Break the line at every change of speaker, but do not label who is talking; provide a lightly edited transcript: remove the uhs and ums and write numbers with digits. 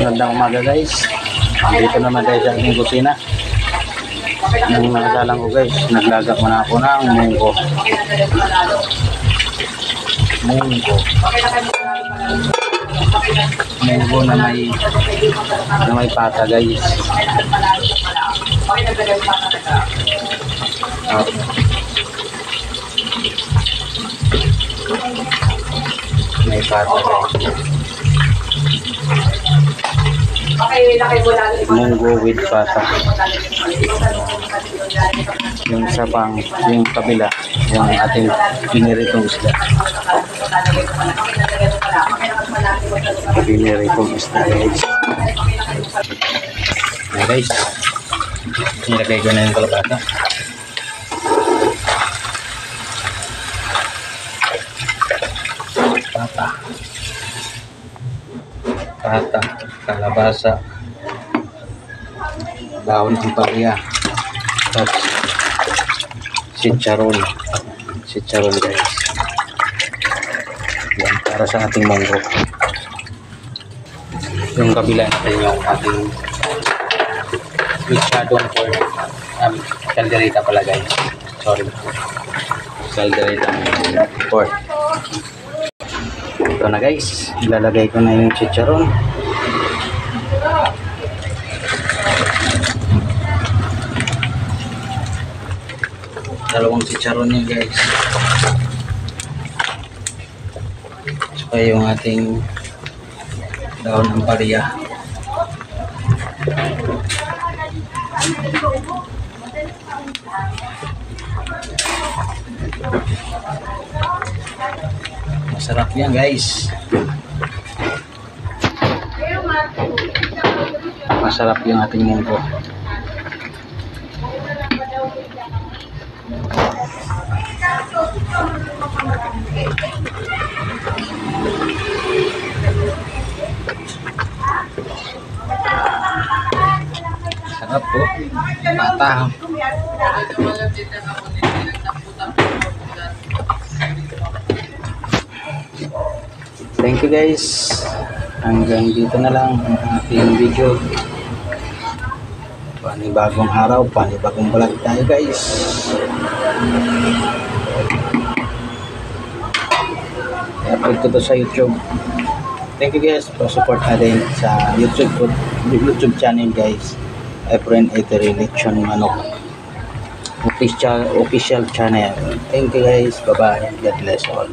Magandang umaga guys. Dito naman tayo sa aking kusina. Nung nakasalang ko guys, naglaga muna ako ng munggo. Munggo na may pata guys. May pata guys. Munggo with pata. Yung sapang, yung kabila, yung ating piniritong isda. Piniritong isda guys. Ayan guys, nilagay ko na yung kalabasa. Pata, kalabasa, dahon ng palya, tapos chicharon guys. Yan, para sa ating munggo. Yung kabila natin yung ating mixadong pork, caldereta pala guys, sorry, caldereta pork. Ito na guys, ilalagay ko na yung chicharon. Dalawang chicharon yun guys. Saka yung ating dahon ng palya. Masarap yan guys. Masarap yung ating munggo. Sarap po. Pata. Thank you guys. Hanggang dito na lang ang ating video. Panibagong araw, panibagong vlog tayo guys. I-upload ko to sa YouTube. Thank you guys for support natin sa YouTube channel guys. Efren Eatery Lechon Manok official channel. Thank you guys. Bye bye. God bless all.